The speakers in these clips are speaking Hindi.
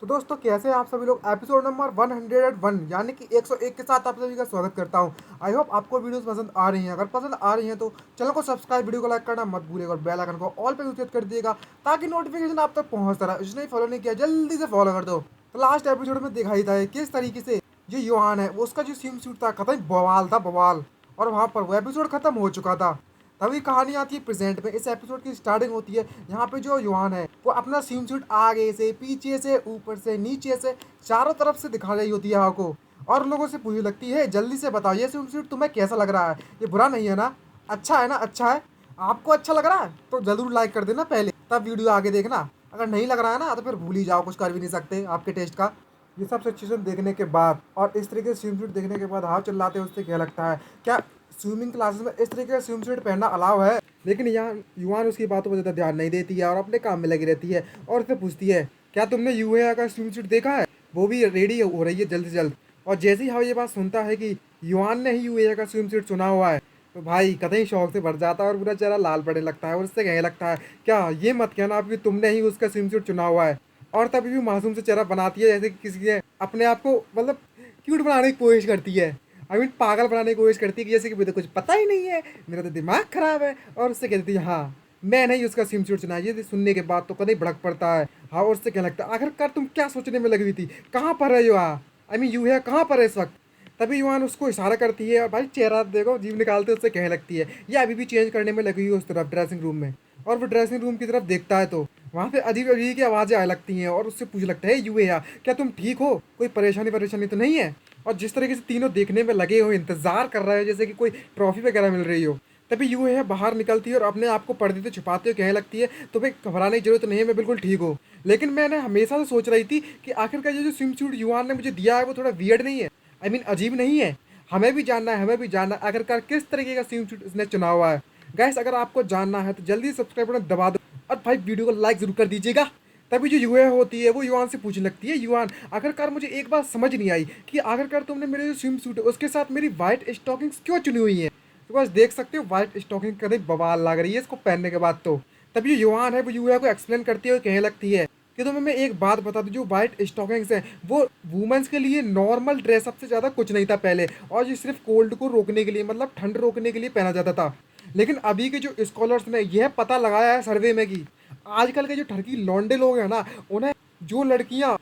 तो दोस्तों कैसे हैं आप सभी लोग। एपिसोड नंबर 101 यानी कि 101 के साथ आप सभी का स्वागत करता हूं। आई होप आपको वीडियोस पसंद आ रही हैं। अगर पसंद आ रही हैं तो चैनल को सब्सक्राइब, वीडियो को लाइक करना मत भूलिएगा और बेल आइकन को ऑल पे सेट कर दिएगा ताकि नोटिफिकेशन आप तक पहुंचता रहे। इसने फॉलो नहीं किया जल्दी से फॉलो कर दो। तो लास्ट एपिसोड में दिखाई था किस तरीके से जो युवान है उसका जो स्विम सूट था कतई बवाल था बवाल। और वहाँ पर वो एपिसोड खत्म हो चुका था। तभी कहानी आती है प्रेजेंट में। इस एपिसोड की स्टार्टिंग होती है यहाँ पे जो युवान है वो अपना स्विम सूट आगे से, पीछे से, ऊपर से, नीचे से, चारों तरफ से दिखा रही होती है आपको। और लोगों से पूछने लगती है जल्दी से बताओ ये स्विम सूट तुम्हें कैसा लग रहा है, ये बुरा नहीं है ना, अच्छा है ना, अच्छा है। आपको अच्छा लग रहा है तो जरूर लाइक कर देना पहले, तब वीडियो आगे देखना। अगर नहीं लग रहा है ना तो फिर भूल ही जाओ, कुछ कर भी नहीं सकते आपके टेस्ट का। ये सब सिचुएशन देखने के बाद और इस तरीके से स्विम सूट देखने के बाद हाथ चिल्लाते हैं उससे क्या लगता है, क्या स्विमिंग क्लासेस में इस तरीके का स्विम सूट पहनना अलाउ है। लेकिन यहाँ युवान उसकी बातों पर ज़्यादा ध्यान नहीं देती है और अपने काम में लगी रहती है और उससे पूछती है क्या तुमने यूएआ का स्विम सूट देखा है, वो भी रेडी हो रही है जल्द से जल्द। और जैसे ही हाँ ये बात सुनता है कि युवान ने ही यूएआ का स्विम सूट चुना हुआ है तो भाई कतई शौक से भर जाता है और पूरा चेहरा लाल पड़ने लगता है और उससे कहने लगता है क्या ये मत कहना आप कि तुमने ही उसका स्विम सूट चुना हुआ है। और तभी भी मासूम से चेहरा बनाती है जैसे कि किसी ने अपने आप को मतलब क्यूट बनाने की कोशिश करती है। आई मीन पागल बनाने की कोशिश करती है कि जैसे कि मुझे कुछ पता ही नहीं है, मेरा तो दिमाग खराब है। और उससे कहती है हाँ मैं नहीं उसका स्विम सूट चुना। ये सुनने के बाद तो कभी भड़क पड़ता है। हाँ और उससे क्या लगता है आखिरकार तुम क्या सोचने में लगी हुई थी, कहाँ पर है युवा, आई मीन यू है कहाँ पर है इस वक्त। तभी युवान उसको इशारा करती है और भाई चेहरा देखो जीव निकालते उससे कहने लगती है ये अभी भी चेंज करने में लगी हुई है उस तरफ ड्रेसिंग रूम में। और वो ड्रेसिंग रूम की तरफ देखता है तो वहाँ पे अजीब अजीब की आवाज़ें आने लगती हैं और उससे पूछ लगता है यूए या क्या तुम ठीक हो, कोई परेशानी परेशानी तो नहीं है। और जिस तरीके से तीनों देखने में लगे हुए इंतजार कर रहे हैं जैसे कि कोई ट्रॉफी वगैरह मिल रही हो। तभी यूं है बाहर निकलती है और अपने आप को पर्दे से छुपाते हुए कहने लगती है तुम्हें घबराने की जरूरत नहीं है, मैं बिल्कुल ठीक हूँ। लेकिन मैंने हमेशा से सोच रही थी कि आखिरकार ये जो स्विम सूट युवान ने मुझे दिया है वो थोड़ा वियर्ड नहीं है, आई मीन अजीब नहीं है। हमें भी जानना है, हमें भी जानना है आखिरकार किस तरीके का स्विम सूट इसने चुना हुआ है। गैस अगर आपको जानना है तो जल्दी सब्सक्राइब बटन दबा दो और भाई वीडियो को लाइक जरूर कर दीजिएगा। तभी जो युवा होती है वो युवान से पूछने लगती है युवान आखिरकार मुझे एक बात समझ नहीं आई कि आखिरकार तुमने मेरे जो स्विम सूट है उसके साथ मेरी वाइट स्टॉकिंग्स क्यों चुनी हुई है। तो बस देख सकते हो वाइट स्टॉकिंग कभी बवाल लग रही है इसको पहनने के बाद तो। तभी जो युवान है वो युवा को एक्सप्लेन करती हुए कहने लगती है कि तुम्हें मैं एक बात बता दूं जो वाइट स्टॉकिंग्स है वो वुमेन्स के लिए नॉर्मल ड्रेसअप से ज़्यादा कुछ नहीं था पहले। और ये सिर्फ कोल्ड को रोकने के लिए मतलब ठंड रोकने के लिए पहना जाता था। लेकिन अभी के जो स्कॉलर्स ने यह पता लगाया है सर्वे में कि आजकल के जो ठरकी लौंडे लोग हैं ना उन्हें जो लड़कियां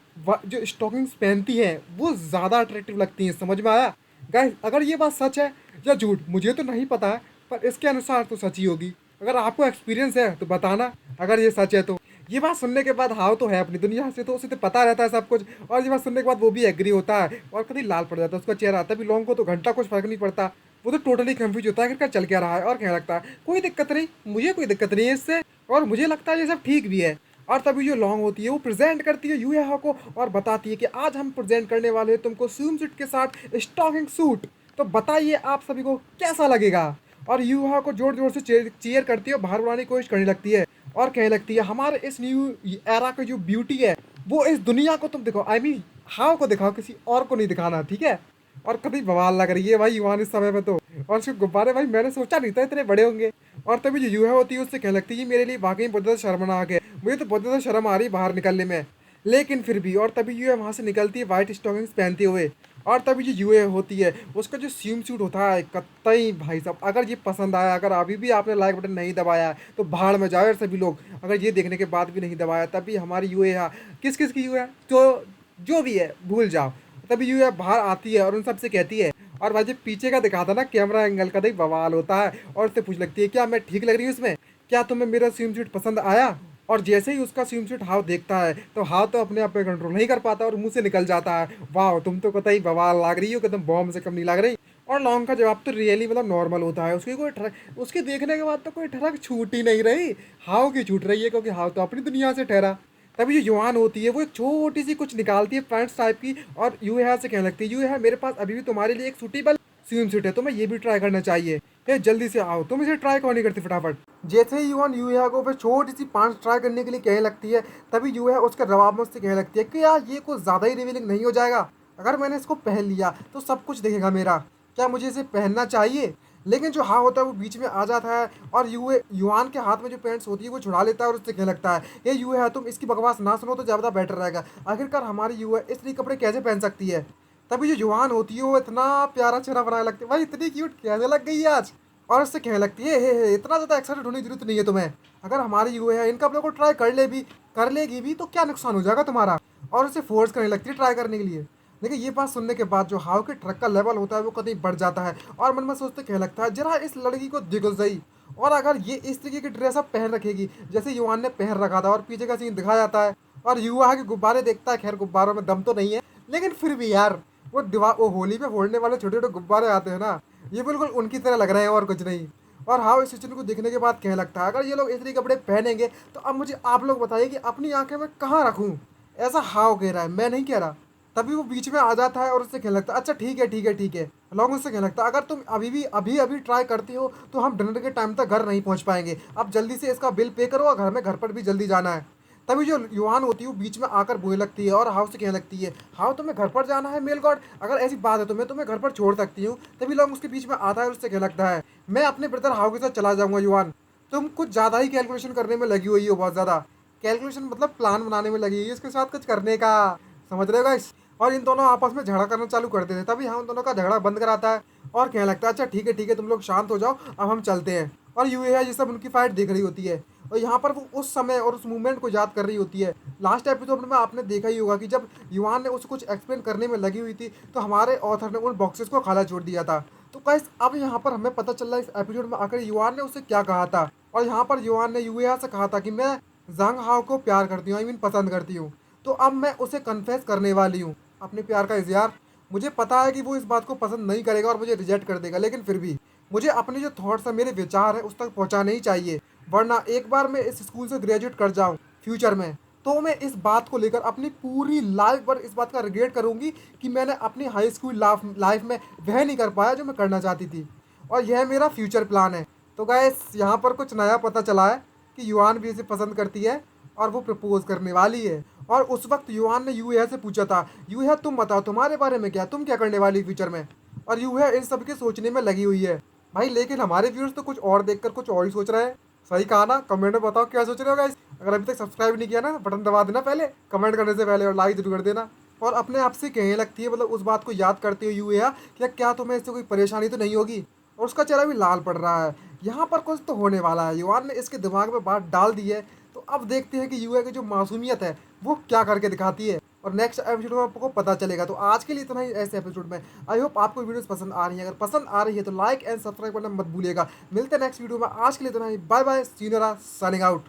जो स्टॉकिंग्स पहनती हैं वो ज़्यादा अट्रैक्टिव लगती हैं। समझ में आया गाइस, अगर ये बात सच है या झूठ मुझे तो नहीं पता है पर इसके अनुसार तो सच ही होगी। अगर आपको एक्सपीरियंस है तो बताना अगर ये सच है तो। ये बात सुनने के बाद हाव तो है अपनी दुनिया से तो उसे तो पता रहता है सब कुछ। और ये बात सुनने के बाद वो भी एग्री होता है और कभी लाल पड़ जाता है उसका चेहरा। तभी लोगों को तो घंटा कुछ फर्क नहीं पड़ता, वो तो टोटली कंफ्यूज होता है कि चल क्या रहा है और क्या लगता है कोई दिक्कत नहीं, मुझे कोई दिक्कत नहीं है इससे और मुझे लगता है ये सब ठीक भी है। और तभी जो लॉन्ग होती है वो प्रेजेंट करती है यूएहा को और बताती है कि आज हम प्रेजेंट करने वाले हैं तुमको स्विम सूट के साथ स्टॉकिंग सूट। तो बताइए आप सभी को कैसा लगेगा। और यूहा को जोर जोर से चीयर करती है, बाहर बुलाने की कोशिश करने लगती है और कहने लगती है हमारे इस न्यू एरा की जो ब्यूटी है वो इस दुनिया को तुम दिखाओ, आई मीन हाव को दिखाओ, किसी और को नहीं दिखाना, ठीक है। और कभी बवाल लग रही है भाई युवान इस समय में तो। और उसके गुब्बारे भाई मैंने सोचा नहीं था इतने बड़े होंगे। और तभी जो यूहा होती है उससे कहने लगती है ये मेरे लिए वाकई बहुत ज़्यादा शर्मनाक है, मुझे तो बहुत ज़्यादा शर्म आ रही है बाहर निकलने में। लेकिन फिर भी और तभी यूए वहाँ से निकलती है वाइट स्टॉकिंग्स पहनते हुए। और तभी जो यूए होती है उसका जो स्विम सूट होता है कतई भाई साहब अगर ये पसंद आया, अगर अभी भी आपने लाइक बटन नहीं दबाया है तो भाड़ में जाओ यार सभी लोग। अगर ये देखने के बाद भी नहीं दबाया तभी हमारी यूए है किस किस की यूए है तो जो भी है भूल जाओ। तभी यूए बाहर आती है और उन सबसे कहती है और भाई जो पीछे का दिखाता ना कैमरा एंगल का, देख बवाल होता है। और उससे पूछ लगती है क्या मैं ठीक लग रही हूँ इसमें, क्या तुम्हें मेरा स्विम सूट पसंद आया। और जैसे ही उसका स्विम सूट हाव देखता है तो हाव तो अपने आप पे कंट्रोल नहीं कर पाता और मुंह से निकल जाता है वाह तुम तो कतई बवाल लग रही हो, कदम बॉम्ब से कम नहीं लग रही। और लॉन्ग का जवाब तो रियली मतलब नॉर्मल होता है, उसकी कोई ठरक उसके देखने के बाद तो कोई ठरक छूट ही नहीं रही। हाव की छूट रही है क्योंकि हाव तो अपनी दुनिया से ठहरा। तभी जो युवान होती है वो एक छोटी सी कुछ निकालती है पैंट्स टाइप की और यू है से कहने लगती है यू है मेरे पास अभी भी तुम्हारे लिए एक सूटेबल स्विम सूट है, तुम्हें ये भी ट्राई करना चाहिए। ये जल्दी से आओ, तुम इसे ट्राई क्यों नहीं करती फटाफट। जैसे ही युवान यूहा को फिर छोटी सी पांच ट्राई करने के लिए कहने लगती है तभी यूहा उसके जवाब में उससे कहने लगती है कि यार ये कुछ ज़्यादा ही रिवीलिंग नहीं हो जाएगा, अगर मैंने इसको पहन लिया तो सब कुछ देखेगा मेरा, क्या मुझे इसे पहनना चाहिए। लेकिन जो हाँ होता है वो बीच में आ जाता है और युआन के हाथ में जो पैंट्स होती है वो छुड़ा लेता है और उससे कहने लगता है ये युए है, तुम इसकी बकवास ना सुनो तो ज़्यादा बेटर रहेगा। आखिरकार हमारी युए इस तरह कपड़े कैसे पहन सकती है। तभी जो युआन होती है वो इतना प्यारा चेहरा बनाने लगती है, भाई इतनी क्यूट कैसे लग गई है आज। और उससे कहने लगती है हे इतना ज़्यादा एक्साइटेड होने की जरूरत नहीं है तुम्हें। अगर हमारी युए है इन कपड़ों को ट्राई कर लेगी भी तो क्या नुकसान हो जाएगा तुम्हारा। और उसे फोर्स करने लगती है ट्राई करने के लिए। लेकिन ये बात सुनने के बाद जो हाव के ट्रक का लेवल होता है वो कहीं बढ़ जाता है और मन में सोचते कह लगता है जरा इस लड़की को देखो सही। और अगर ये इस तरीके की ड्रेस अब पहन रखेगी जैसे युवान ने पहन रखा था और पीछे का सीन दिखाया जाता है और युवा के गुब्बारे देखता है, खैर गुब्बारों में दम तो नहीं है लेकिन फिर भी यार वो होली पे फोड़ने वाले छोटे छोटे गुब्बारे आते हैं ना, ये बिल्कुल उनकी तरह लग रहे हैं और कुछ नहीं। और हाव इस सिचुएशन को देखने के बाद कह लगता है अगर ये लोग इस तरीके कपड़े पहनेंगे तो अब मुझे आप लोग बताइए कि अपनी आंखें में कहाँ रखूँ। ऐसा हाव कह रहा है, मैं नहीं कह रहा। तभी वो बीच में आ जाता है और उससे कहने लगता है अच्छा ठीक है ठीक है ठीक है। लॉन्ग उससे कहने लगता है अगर तुम अभी अभी ट्राई करती हो तो हम डिनर के टाइम तक घर नहीं पहुंच पाएंगे, अब जल्दी से इसका बिल पे करो और घर पर भी जल्दी जाना है। तभी जो युवान होती है वो बीच में आकर बोलने लगती है और हाउ से कहने लगती है हाउ तुम्हें घर पर जाना है मेल गॉड, अगर ऐसी बात है तो मैं तुम्हें घर पर छोड़ सकती हूँ। तभी लॉन्ग उसके बीच में आता है और उससे कहने लगता है मैं अपने ब्रदर हाउ के साथ चला जाऊंगा युवान, तुम कुछ ज़्यादा ही कैलकुलेशन करने में लगी हुई हो, बहुत ज़्यादा कैलकुलेशन मतलब प्लान बनाने में लगी हुई है इसके साथ कुछ करने का, समझ रहे हो गाइस। और इन दोनों आपस में झगड़ा करना चालू कर देते, तभी हम दोनों का झगड़ा बंद कराता है और कहने लगता है अच्छा ठीक है तुम लोग शांत हो जाओ अब हम चलते हैं। और यूए है ये सब उनकी फाइट देख रही होती है और यहाँ पर वो उस समय और उस मूवमेंट को याद कर रही होती है। लास्ट एपिसोड में आपने देखा ही होगा कि जब युवान ने उसे कुछ एक्सप्लेन करने में लगी हुई थी तो हमारे ऑथर ने उन बॉक्सेस को खाला छोड़ दिया था। तो गाइस अब यहाँ पर हमें पता चल रहा है इस एपिसोड में आकर युवान ने उसे क्या कहा था। और यहाँ पर युवान ने यूएहा से कहा था कि मैं जंग हाओ को प्यार करती हूँ, आई मीन पसंद करती हूँ। तो अब मैं उसे कन्फेस करने वाली हूँ अपने प्यार का इजहार। मुझे पता है कि वो इस बात को पसंद नहीं करेगा और मुझे रिजेक्ट कर देगा, लेकिन फिर भी मुझे अपने जो थॉट्स है मेरे विचार है उस तक पहुंचाने ही चाहिए, वरना एक बार मैं इस स्कूल से ग्रेजुएट कर जाऊं फ्यूचर में तो मैं इस बात को लेकर अपनी पूरी लाइफ पर इस बात का रिग्रेट करूंगी कि मैंने अपनी हाई स्कूल लाइफ में वह नहीं कर पाया जो मैं करना चाहती थी। और यह मेरा फ्यूचर प्लान है। तो गाइस यहाँ पर कुछ नया पता चला है कि युआन भी इसे पसंद करती है और वो प्रपोज करने वाली है। और उस वक्त युआन ने यूएहा से पूछा था यूएहा तुम बताओ तुम्हारे बारे में क्या, तुम क्या करने वाली फ्यूचर में। और यूएहा इन सब के सोचने में लगी हुई है भाई, लेकिन हमारे व्यूअर्स तो कुछ और देखकर कुछ और ही सोच रहे हैं। सही कहा ना, कमेंट में बताओ क्या सोच रहे हो गाइस। अगर अभी तक सब्सक्राइब नहीं किया ना बटन दबा देना पहले कमेंट करने से पहले और लाइक जरूर कर देना। और अपने आप से कहने लगती है मतलब उस बात को याद करते हो यूएहा कि क्या तुम्हें इससे कोई परेशानी तो नहीं होगी। और उसका चेहरा भी लाल पड़ रहा है। यहाँ पर कुछ तो होने वाला है, युवान ने इसके दिमाग में बात डाल दी है। तो अब देखते हैं कि यूए की जो मासूमियत है वो क्या करके दिखाती है और नेक्स्ट एपिसोड में आपको पता चलेगा। तो आज के लिए इतना ही ऐसे एपिसोड में। आई होप आपको वीडियोस पसंद आ रही है, अगर पसंद आ रही है तो लाइक एंड सब्सक्राइब करना मत भूलिएगा। मिलते हैं नेक्स्ट वीडियो में, आज के लिए इतना ही, बाय बाय, सीनियरा साइनिंग आउट।